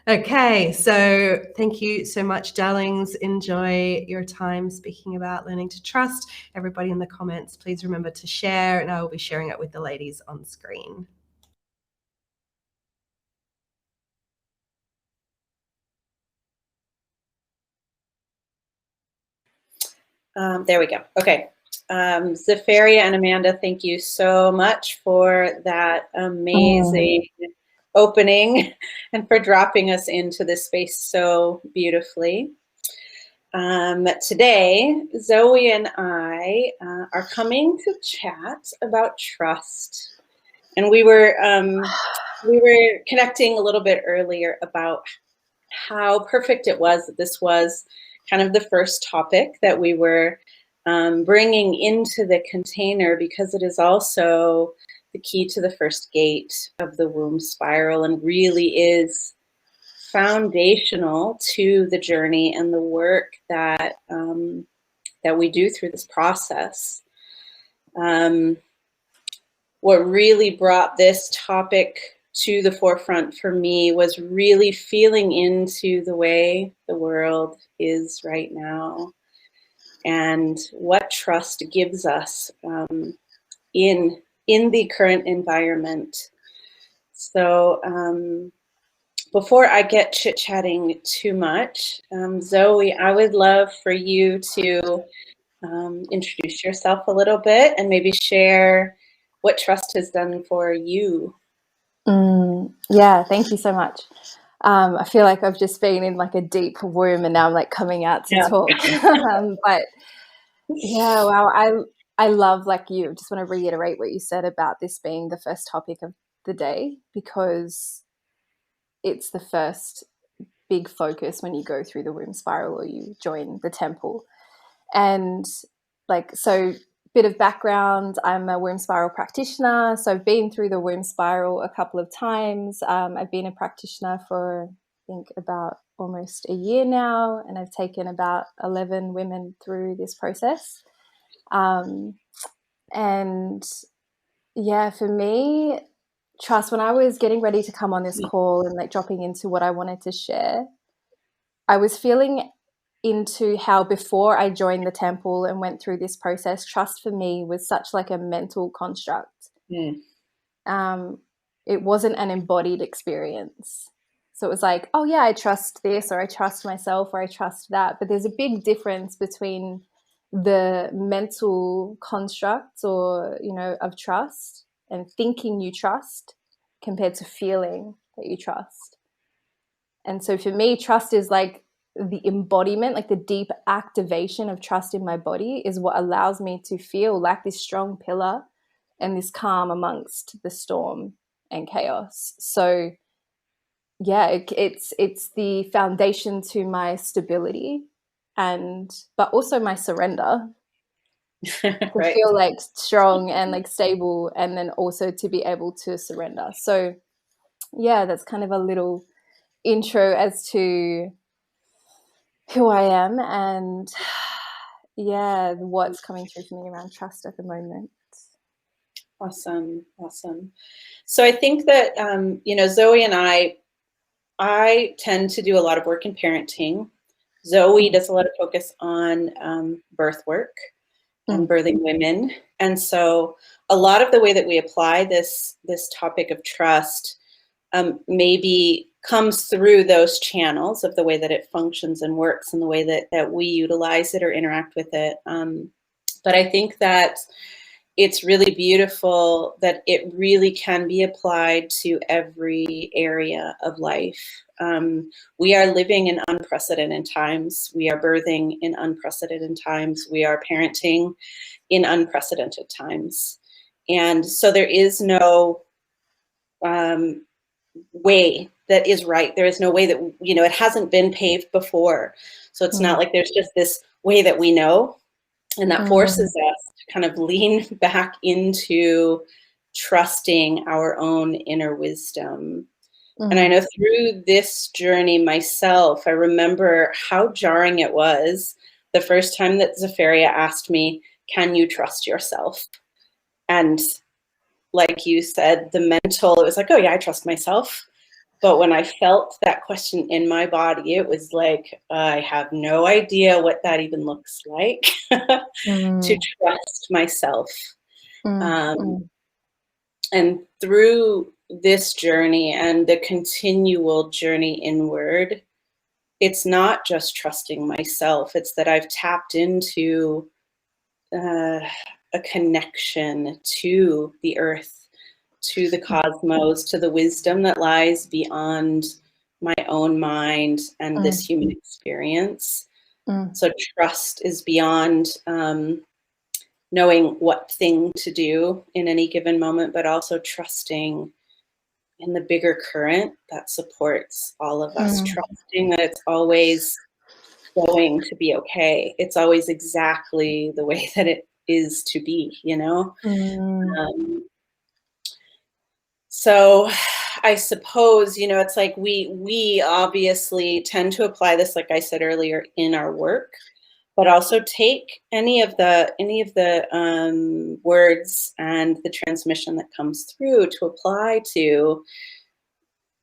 Okay, so thank you so much, darlings. Enjoy your time speaking about learning to trust. Everybody in the comments, please remember to share, and I will be sharing it with the ladies on screen. There we go. Okay. Zafaria and Amanda, thank you so much for that amazing opening and for dropping us into this space so beautifully. Today, Zoe and I are coming to chat about trust. And we were connecting a little bit earlier about how perfect it was that this was kind of the first topic that we were bringing into the container, because it is also the key to the first gate of the womb spiral and really is foundational to the journey and the work that that we do through this process. What really brought this topic to the forefront for me was really feeling into the way the world is right now and what trust gives us in the current environment. So before I get chit-chatting too much, Zoe, I would love for you to introduce yourself a little bit and maybe share what trust has done for you. Yeah, thank you so much. I feel like I've just been in like a deep womb and now I'm like coming out to talk. But yeah, wow, I love, like, you just want to reiterate what you said about this being the first topic of the day, because it's the first big focus when you go through the womb spiral or you join the temple. And like, so bit of background, I'm a womb spiral practitioner. So I've been through the womb spiral a couple of times. I've been a practitioner for, I think, about almost a year now, and I've taken about 11 women through this process. And yeah, for me, trust, when I was getting ready to come on this call and like dropping into what I wanted to share, I was feeling into how before I joined the temple and went through this process, trust for me was such like a mental construct. It wasn't an embodied experience. So it was like, oh yeah, I trust this, or I trust myself, or I trust that. But there's a big difference between the mental constructs or, you know, of trust and thinking you trust compared to feeling that you trust. And so for me, trust is like the embodiment, like the deep activation of trust in my body is what allows me to feel like this strong pillar and this calm amongst the storm and chaos. So yeah, it's the foundation to my stability, but also my surrender. To Right. feel like strong and like stable, and then also to be able to surrender. So yeah, that's kind of a little intro as to who I am and yeah, what's coming through for me around trust at the moment. Awesome. So I think that you know, Zoe and I tend to do a lot of work in parenting. Zoe does a lot of focus on birth work and birthing women, and so a lot of the way that we apply this topic of trust maybe comes through those channels of the way that it functions and works and the way that we utilize it or interact with it. But I think that it's really beautiful that it really can be applied to every area of life. We are living in unprecedented times. We are birthing in unprecedented times. We are parenting in unprecedented times. And so there is no way that is right. There is no way that, you know, it hasn't been paved before. So it's not like there's just this way that we know, and that forces us to kind of lean back into trusting our own inner wisdom. And I know through this journey myself, I remember how jarring it was the first time that Zafaria asked me, can you trust yourself? And like you said, the mental, it was like, oh yeah, I trust myself. But when I felt that question in my body, it was like, I have no idea what that even looks like to trust myself. And through this journey and the continual journey inward, it's not just trusting myself. It's that I've tapped into a connection to the earth, to the cosmos, to the wisdom that lies beyond my own mind and this human experience. So trust is beyond knowing what thing to do in any given moment, but also trusting in the bigger current that supports all of us, trusting that it's always going to be okay. It's always exactly the way that it is to be, you know? So I suppose, you know, it's like we obviously tend to apply this, like I said earlier, in our work, but also take any of the words and the transmission that comes through to apply to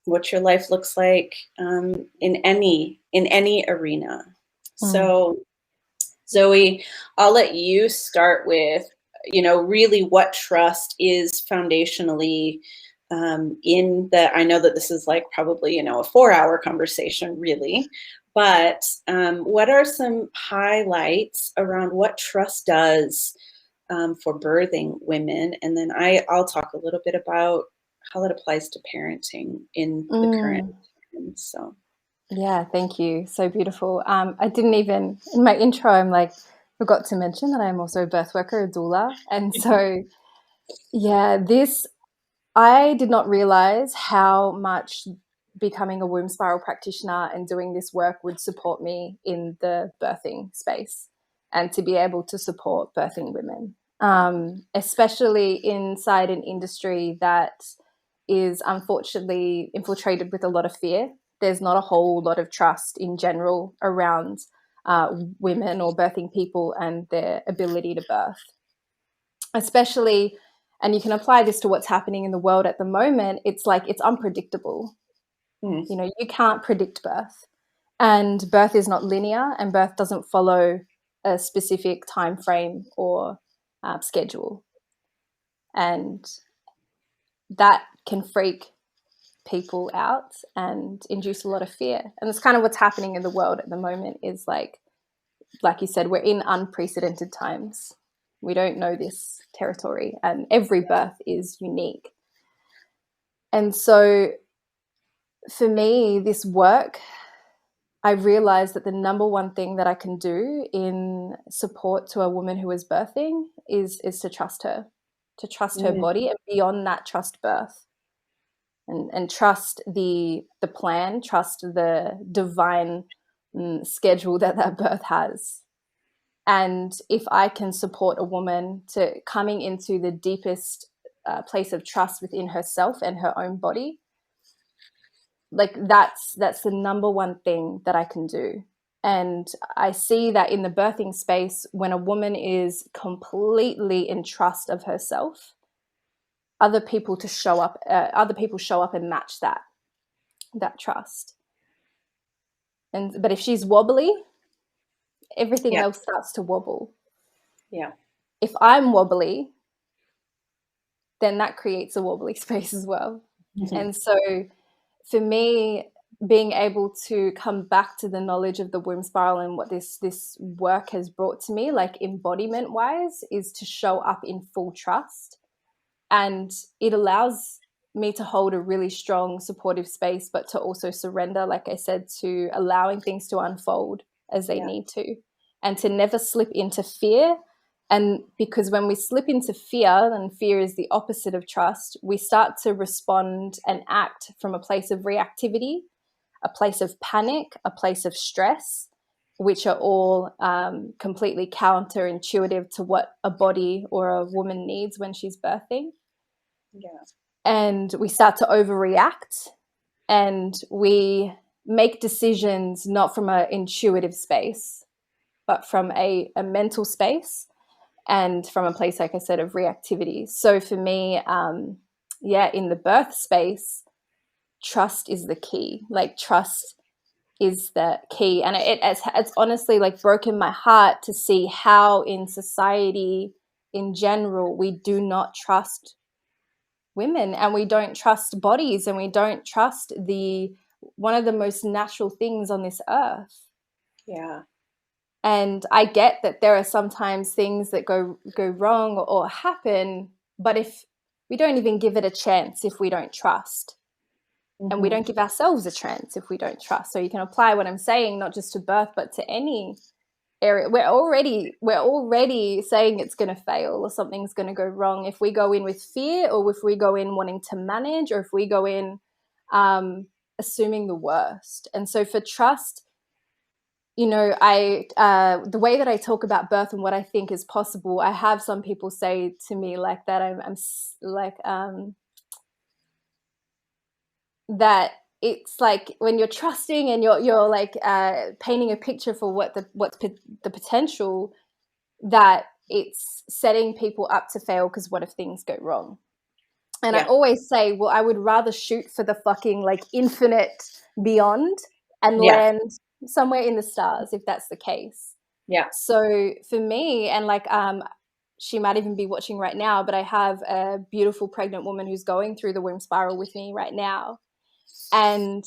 what your life looks like in any arena. So Zoe, I'll let you start with, you know, really what trust is foundationally in the, I know that this is like probably, you know, a 4-hour conversation really, but what are some highlights around what trust does for birthing women? And then I'll talk a little bit about how that applies to parenting in the current time. So. Yeah, thank you. So beautiful. I didn't even, in my intro, I'm like, forgot to mention that I'm also a birth worker, a doula. And so, yeah, I did not realize how much becoming a womb spiral practitioner and doing this work would support me in the birthing space and to be able to support birthing women, especially inside an industry that is unfortunately infiltrated with a lot of fear. There's not a whole lot of trust in general around women or birthing people and their ability to birth, especially, and you can apply this to what's happening in the world at the moment. It's like it's unpredictable. You know, you can't predict birth, and birth is not linear, and birth doesn't follow a specific time frame or schedule, and that can freak people out and induce a lot of fear. And that's kind of what's happening in the world at the moment is like you said, we're in unprecedented times. We don't know this territory and every birth is unique. And so for me, this work, I realized that the number one thing that I can do in support to a woman who is birthing is to trust her body, and beyond that, trust birth. And trust the plan, trust the divine schedule that birth has. And if I can support a woman to coming into the deepest place of trust within herself and her own body, like that's the number one thing that I can do. And I see that in the birthing space, when a woman is completely in trust of herself, other people show up and match that trust. But if she's wobbly, everything else starts to wobble. Yeah. If I'm wobbly, then that creates a wobbly space as well. And so for me, being able to come back to the knowledge of the womb spiral and what this work has brought to me, like embodiment wise, is to show up in full trust. And it allows me to hold a really strong supportive space, but to also surrender, like I said, to allowing things to unfold as they need to, and to never slip into fear. And because when we slip into fear, and fear is the opposite of trust, we start to respond and act from a place of reactivity, a place of panic, a place of stress, which are all completely counterintuitive to what a body or a woman needs when she's birthing. Yeah. And we start to overreact, and we make decisions not from an intuitive space, but from a mental space, and from a place, like I said, of reactivity. So for me, in the birth space, trust is the key. Like, trust is the key. And it's honestly like broken my heart to see how in society in general we do not trust women, and we don't trust bodies, and we don't trust one of the most natural things on this earth. Yeah. And I get that there are sometimes things that go wrong or happen, but if we don't even give it a chance, if we don't trust, and we don't give ourselves a chance if we don't trust. So you can apply what I'm saying not just to birth but to any area. We're already saying it's going to fail or something's going to go wrong if we go in with fear, or if we go in wanting to manage, or if we go in assuming the worst. And so for trust, you know, the way that I talk about birth and what I think is possible, I have some people say to me like that I'm like that it's like when you're trusting and you're like painting a picture for what's the potential, that it's setting people up to fail, because what if things go wrong? And I always say, well, I would rather shoot for the fucking like infinite beyond and land somewhere in the stars if that's the case. Yeah. So for me, and like she might even be watching right now, but I have a beautiful pregnant woman who's going through the womb spiral with me right now. And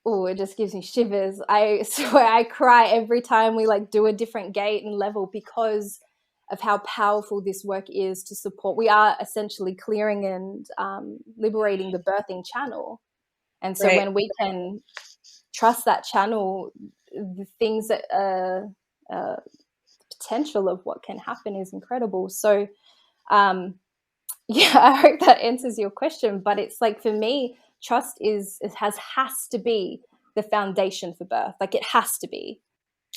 it just gives me shivers. I swear I cry every time we like do a different gate and level, because of how powerful this work is to support. We are essentially clearing and liberating the birthing channel. And so when we can trust that channel, the things that potential of what can happen is incredible. So I hope that answers your question. But it's like, for me, trust has to be the foundation for birth. Like, it has to be.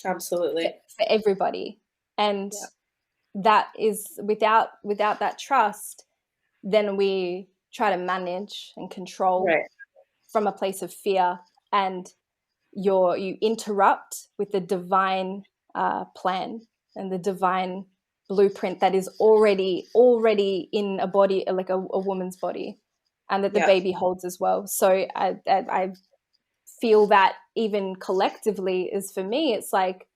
Absolutely. For everybody. And that is without that trust, then we try to manage and control from a place of fear, and you interrupt with the divine plan and the divine blueprint that is already in a body, like a woman's body, and that the baby holds as well. So I feel that even collectively is, for me, it's like,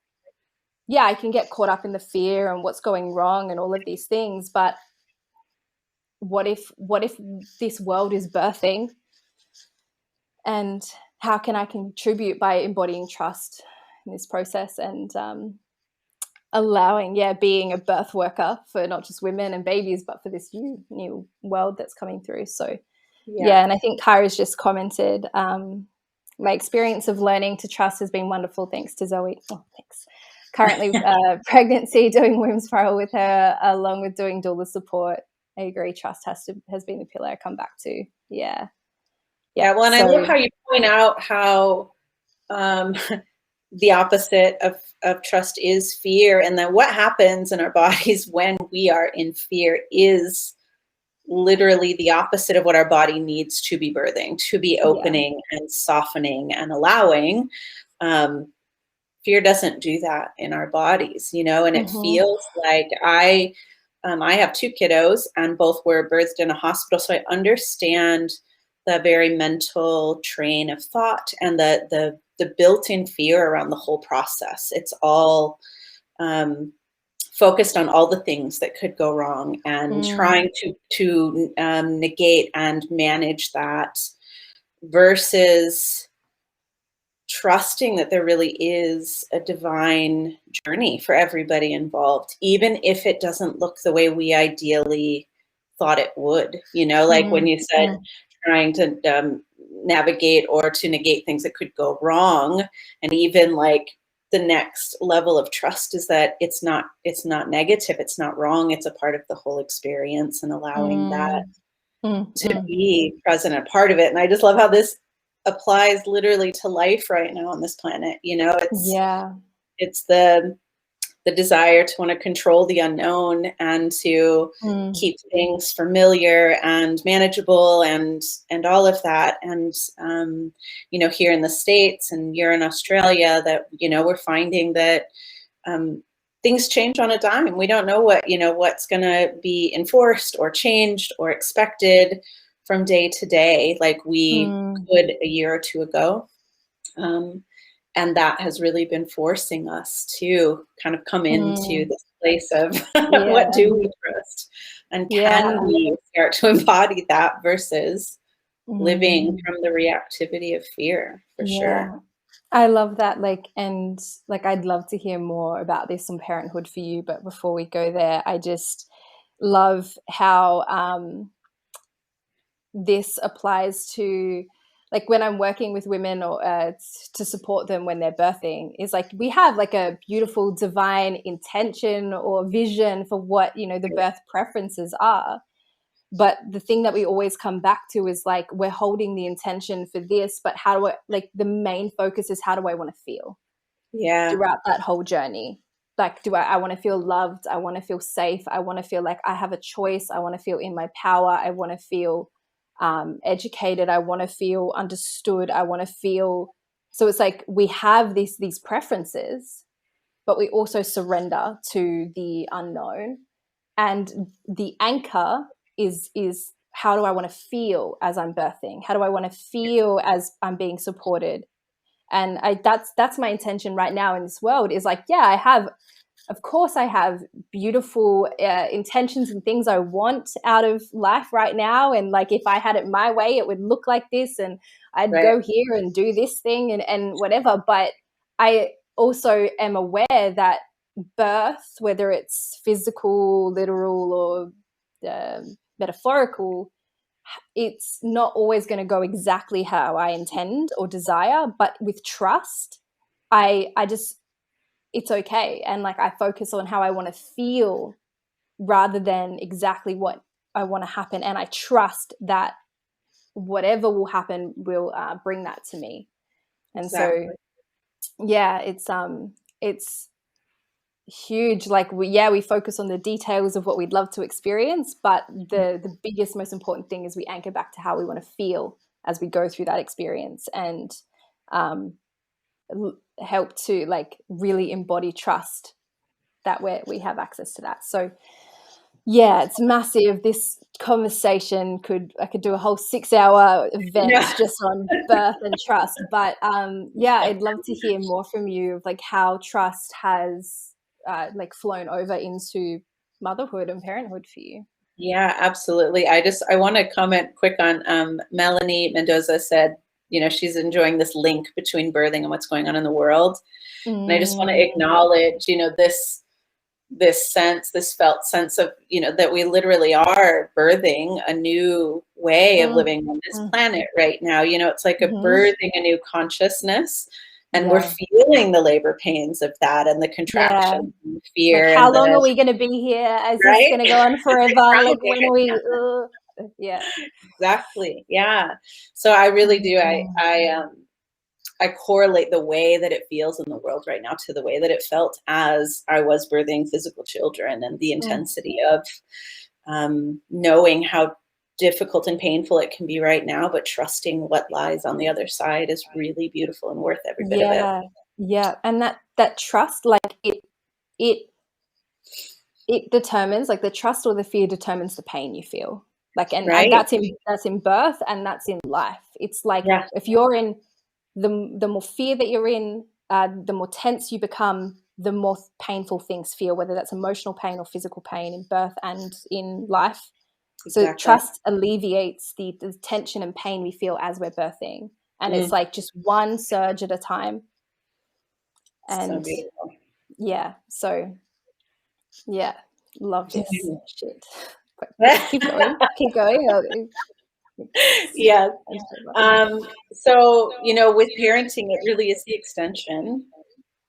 I can get caught up in the fear and what's going wrong and all of these things, but what if this world is birthing, and how can I contribute by embodying trust in this process and allowing, being a birth worker for not just women and babies, but for this new world that's coming through. So and I think Kyra's just commented, my experience of learning to trust has been wonderful, thanks to Zoe. Oh, thanks. Currently pregnancy, doing womb spiral with her, along with doing doula support. I agree, trust has been the pillar I come back to. Yeah, well, and I love how you point out how the opposite of trust is fear, and then what happens in our bodies when we are in fear is literally the opposite of what our body needs to be birthing, to be opening and softening and allowing. Fear doesn't do that in our bodies, you know, and it feels like I have 2 kiddos, and both were birthed in a hospital. So I understand the very mental train of thought and the built-in fear around the whole process. It's all focused on all the things that could go wrong, and trying to negate and manage that, versus trusting that there really is a divine journey for everybody involved, even if it doesn't look the way we ideally thought it would. You know, like when you said trying to navigate or to negate things that could go wrong, and even like the next level of trust is that it's not negative, it's not wrong, it's a part of the whole experience, and allowing that to be present and part of it. And I just love how this applies literally to life right now on this planet. You know, it's the desire to want to control the unknown and to keep things familiar and manageable and all of that. And you know, here in the States, and you're in Australia, that, you know, we're finding that things change on a dime. We don't know what's going to be enforced or changed or expected from day to day like we could a year or two ago. And that has really been forcing us to kind of come into this place of what do we trust? And can we start to embody that versus living from the reactivity of fear, for sure. I love that. And I'd love to hear more about this on parenthood for you. But before we go there, I just love how this applies to when I'm working with women or to support them when they're birthing, is we have a beautiful divine intention or vision for what, the birth preferences are. But the thing that we always come back to is we're holding the intention for this, but how do I, the main focus is how do I want to feel throughout that whole journey? I want to feel loved. I want to feel safe. I want to feel like I have a choice. I want to feel in my power. I want to feel educated. I want to feel understood. I want to feel. So it's we have these preferences, but we also surrender to the unknown. And the anchor is how do I want to feel as I'm birthing? How do I want to feel as I'm being supported? And that's my intention right now in this world is of course I have beautiful intentions and things I want out of life right now. And if I had it my way, it would look like this and I'd go here and do this thing and whatever. But I also am aware that birth, whether it's physical, literal, or metaphorical, it's not always going to go exactly how I intend or desire. But with trust, I just, it's okay. And I focus on how I want to feel rather than exactly what I want to happen. And I trust that whatever will happen will bring that to me. And so, it's huge. We focus on the details of what we'd love to experience, but the biggest, most important thing is we anchor back to how we want to feel as we go through that experience, and help to really embody trust that we have access to that. So it's massive. This conversation I could do a whole 6-hour event just on birth and trust. But I'd love to hear more from you of how trust has flown over into motherhood and parenthood for you. Yeah, absolutely. I want to comment quick on Melanie Mendoza said, she's enjoying this link between birthing and what's going on in the world. And I just want to acknowledge, this felt sense of, that we literally are birthing a new way of living on this planet right now. It's a birthing a new consciousness. And we're feeling the labor pains of that and the contraction and the fear. How long are we going to be here? Is this going to go on forever? When are we? Exactly. Yeah. So I really do. I correlate the way that it feels in the world right now to the way that it felt as I was birthing physical children, and the intensity of knowing how difficult and painful it can be right now, but trusting what lies on the other side is really beautiful and worth every bit of it. Yeah. And that trust, it determines, the trust or the fear determines the pain you feel. And that's in birth and that's in life. It's if you're in the more fear that you're in, the more tense you become, the more painful things feel, whether that's emotional pain or physical pain in birth and in life. Exactly. So trust alleviates the tension and pain we feel as we're birthing. And it's just one surge at a time. And so beautiful. Love this shit. Keep going. Yes. So, with parenting, it really is the extension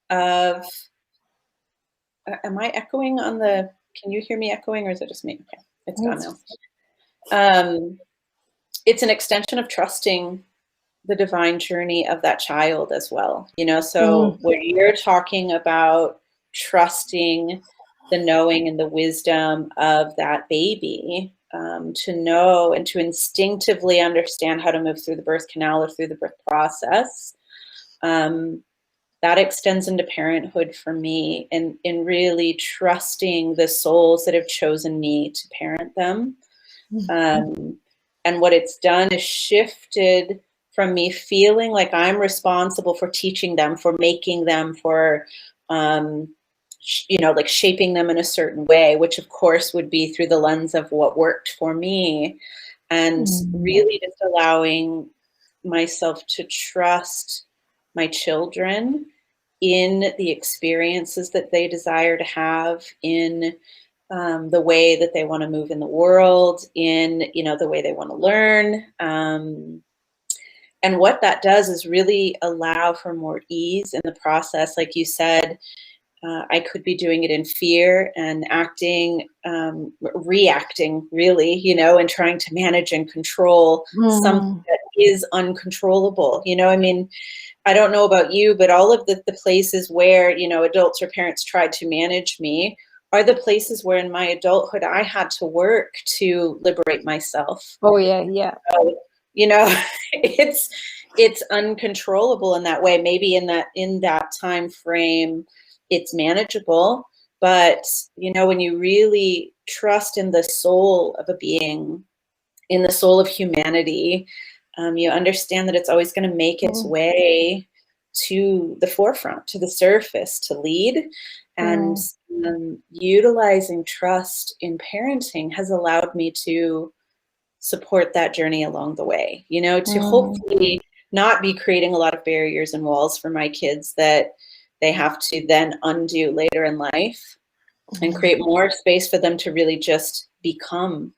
of, am I echoing on can you hear me echoing, or is it just me? Okay, it's gone now. It's an extension of trusting the divine journey of that child as well. So when you're talking about trusting the knowing and the wisdom of that baby, to know and to instinctively understand how to move through the birth canal or through the birth process, that extends into parenthood for me, in really trusting the souls that have chosen me to parent them, And what it's done is shifted from me feeling like I'm responsible for teaching them, for making them, for, like shaping them in a certain way, which of course would be through the lens of what worked for me, and really just allowing myself to trust my children in the experiences that they desire to have, in the way that they want to move in the world, in, the way they want to learn. And what that does is really allow for more ease in the process. Like you said, I could be doing it in fear and acting, reacting really, and trying to manage and control something that is uncontrollable. I mean, I don't know about you, but all of the places where, adults or parents tried to manage me are the places where in my adulthood I had to work to liberate myself. Oh yeah, yeah. So, it's uncontrollable in that way. Maybe in that time frame, it's manageable, but when you really trust in the soul of a being, in the soul of humanity, you understand that it's always going to make its way to the forefront, to the surface, to lead. And utilizing trust in parenting has allowed me to support that journey along the way, to hopefully not be creating a lot of barriers and walls for my kids that they have to then undo later in life, and create more space for them to really just become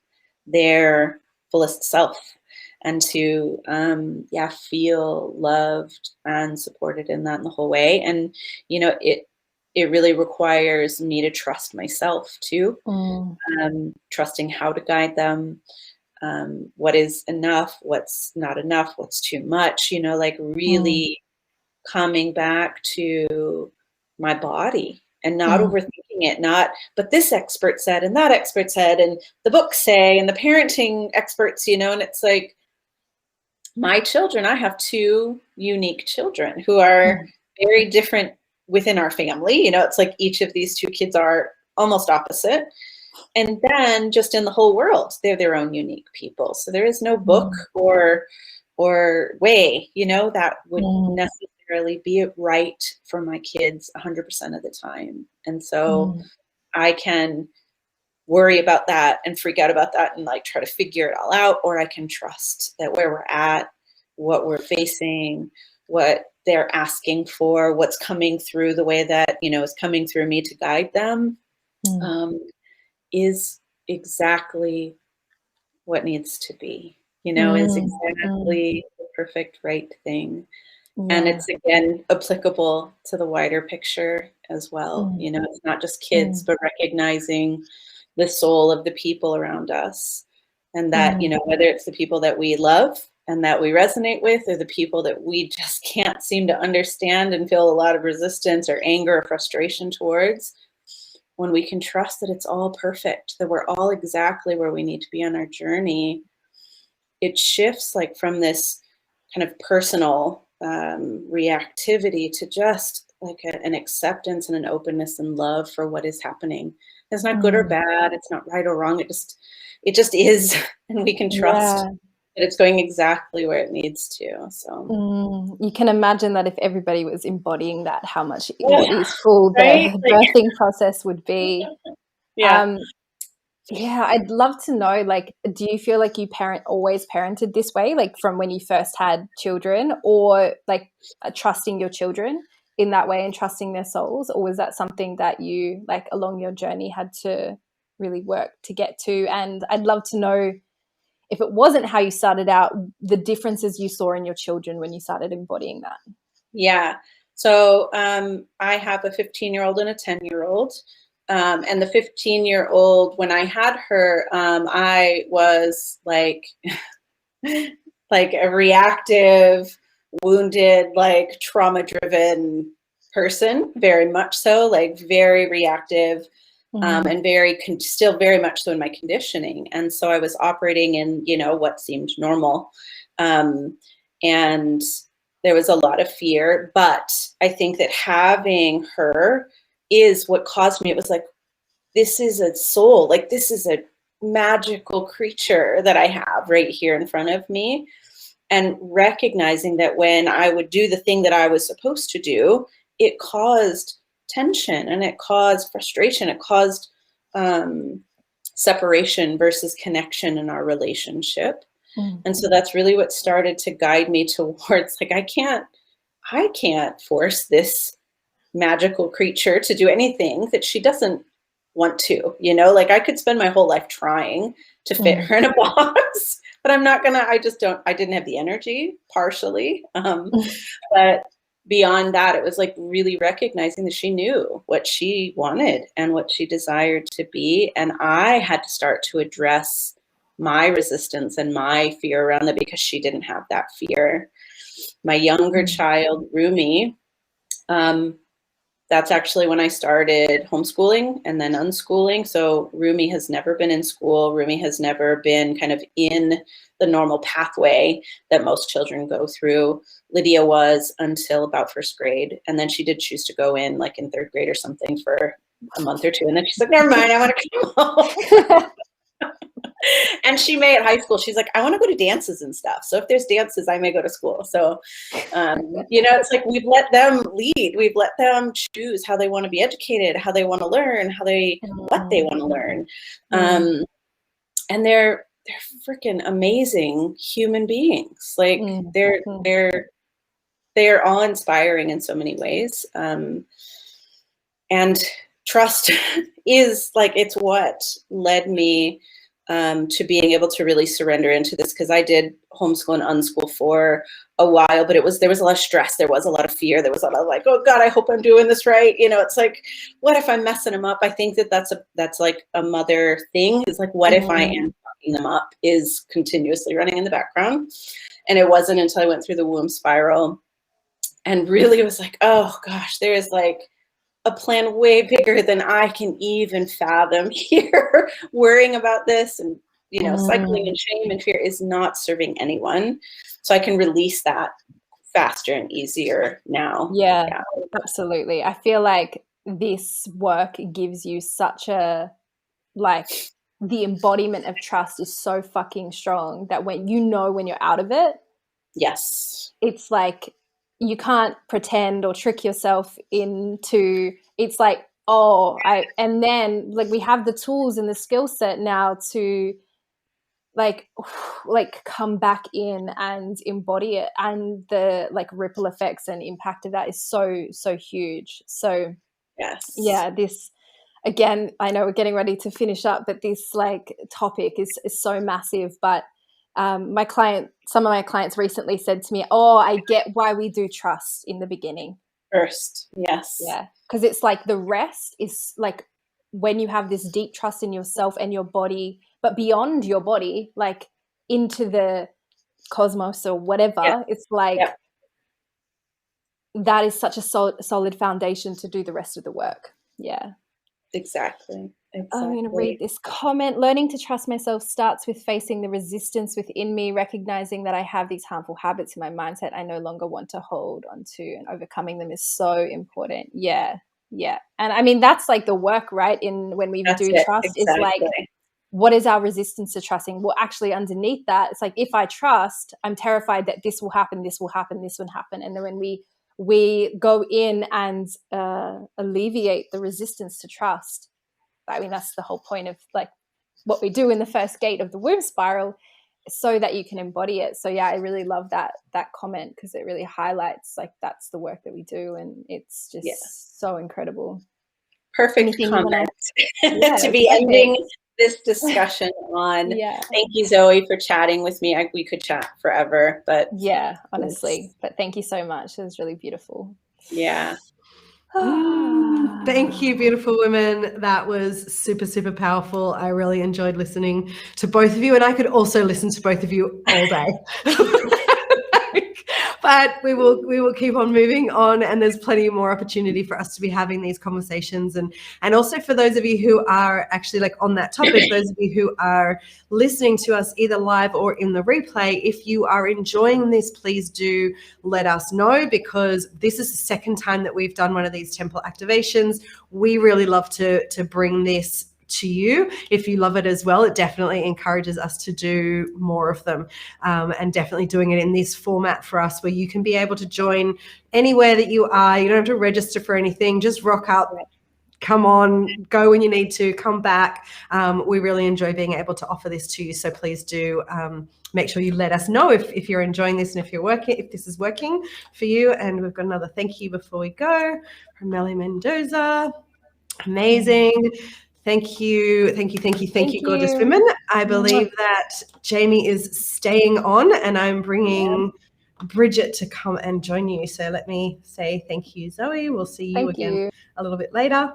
their fullest self, and to feel loved and supported in that in the whole way. And it really requires me to trust myself too, trusting how to guide them, what is enough, what's not enough, what's too much, like really coming back to my body and not overthinking it, but this expert said, and that expert said, and the books say, and the parenting experts, and it's like, my children, I have two unique children who are very different within our family. It's like each of these two kids are almost opposite. And then just in the whole world, they're their own unique people. So there is no book or way, that would necessarily be right for my kids 100% of the time. And so I can worry about that and freak out about that and like try to figure it all out, or I can trust that where we're at, what we're facing, what they're asking for, what's coming through the way that, is coming through me to guide them, is exactly what needs to be, is exactly the perfect right thing. And it's, again, applicable to the wider picture as well. It's not just kids, but recognizing the soul of the people around us. And that, whether it's the people that we love and that we resonate with, or the people that we just can't seem to understand and feel a lot of resistance or anger or frustration towards, when we can trust that it's all perfect, that we're all exactly where we need to be on our journey, it shifts like from this kind of personal reactivity to just like an acceptance and an openness and love for what is happening. It's not good or bad. It's not right or wrong. It just is. And we can trust that it's going exactly where it needs to. So you can imagine that if everybody was embodying that, how much easeful the birthing process would be. I'd love to know, like, do you feel like you always parented this way, like from when you first had children, or like trusting your children in that way and trusting their souls? Or was that something that you, like, along your journey had to really work to get to? And I'd love to know, if it wasn't how you started out, the differences you saw in your children when you started embodying that. Yeah. So I have a 15-year-old and a 10-year-old. And the 15-year-old, when I had her, I was like, like a reactive, wounded, like trauma-driven person, very much so, like very reactive, and still very much so in my conditioning. And so I was operating in, what seemed normal. And there was a lot of fear, but I think that having her is what caused me. It was like, this is a soul, like this is a magical creature that I have right here in front of me, and recognizing that when I would do the thing that I was supposed to do, it caused tension and it caused frustration. It caused separation versus connection in our relationship. And so that's really what started to guide me towards, like, I can't force this magical creature to do anything that she doesn't want to, like, I could spend my whole life trying to fit her in a box, but I didn't have the energy, partially. But beyond that, it was like really recognizing that she knew what she wanted and what she desired to be. And I had to start to address my resistance and my fear around that, because she didn't have that fear. My younger child, Rumi, that's actually when I started homeschooling and then unschooling. So Rumi has never been in school. Rumi has never been kind of in the normal pathway that most children go through. Lydia was until about first grade. And then she did choose to go in like in third grade or something for a month or two. And then she's like, never mind, I want to come home. And she may at high school, she's like, I want to go to dances and stuff. So if there's dances, I may go to school. So, it's like we've let them lead. We've let them choose how they want to be educated, how they want to learn, what they want to learn. And they're freaking amazing human beings. Like they're all inspiring in so many ways. And trust is like, it's what led me to being able to really surrender into this, because I did homeschool and unschool for a while, but there was a lot of stress. There was a lot of fear. There was a lot of like, oh God, I hope I'm doing this right. It's like, what if I'm messing them up? I think that's like a mother thing, is like, what if I am fucking them up, is continuously running in the background. And it wasn't until I went through the womb spiral and really was like, oh gosh, there's like a plan way bigger than I can even fathom here. Worrying about this and, cycling in shame and fear is not serving anyone. So I can release that faster and easier now. Yeah, absolutely. I feel like this work gives you such a, like, the embodiment of trust is so fucking strong that when you're out of it, yes, it's like, you can't pretend or trick yourself into, it's like, and then like we have the tools and the skill set now to like come back in and embody it, and the like ripple effects and impact of that is so huge. So yes, this, again, I know we're getting ready to finish up, but this like topic is so massive. But some of my clients recently said to me, oh, I get why we do trust in the beginning first. Yes. Yeah, because it's like the rest is like when you have this deep trust in yourself and your body, but beyond your body, like into the cosmos or whatever, it's like that is such a solid foundation to do the rest of the work. Yeah, exactly. I'm going to read this comment. Learning to trust myself starts with facing the resistance within me, recognizing that I have these harmful habits in my mindset I no longer want to hold onto, and overcoming them is so important. Yeah. And I mean, that's like the work, right? When we do trust, is like, what is our resistance to trusting? Well, actually underneath that, it's like, if I trust, I'm terrified that this will happen, this will happen, this will happen. And then when we go in and alleviate the resistance to trust, I mean, that's the whole point of like what we do in the first gate of the womb spiral, so that you can embody it. So yeah, I really love that comment, because it really highlights like that's the work that we do, and it's just so incredible. Perfect comment to be ending this discussion on. Thank you, Zoe, for chatting with me. We could chat forever, but honestly, but thank you so much. It was really beautiful. Thank you, beautiful women. That was super, super powerful. I really enjoyed listening to both of you, and I could also listen to both of you all day. But we will keep on moving on, and there's plenty more opportunity for us to be having these conversations. And also for those of you who are actually like on that topic, those of you who are listening to us either live or in the replay, if you are enjoying this, please do let us know, because this is the second time that we've done one of these temple activations. We really love to bring this to you. If you love it as well, it definitely encourages us to do more of them, and definitely doing it in this format for us where you can be able to join anywhere that you are. You don't have to register for anything, just rock up. Come on, go when you need to, come back. We really enjoy being able to offer this to you. So please do make sure you let us know if you're enjoying this and if this is working for you. And we've got another thank you before we go from Melly Mendoza. Amazing. Thank you, gorgeous women. I believe that Jamy is staying on, and I'm bringing Bridget to come and join you. So let me say thank you, Zoe. We'll see you again a little bit later.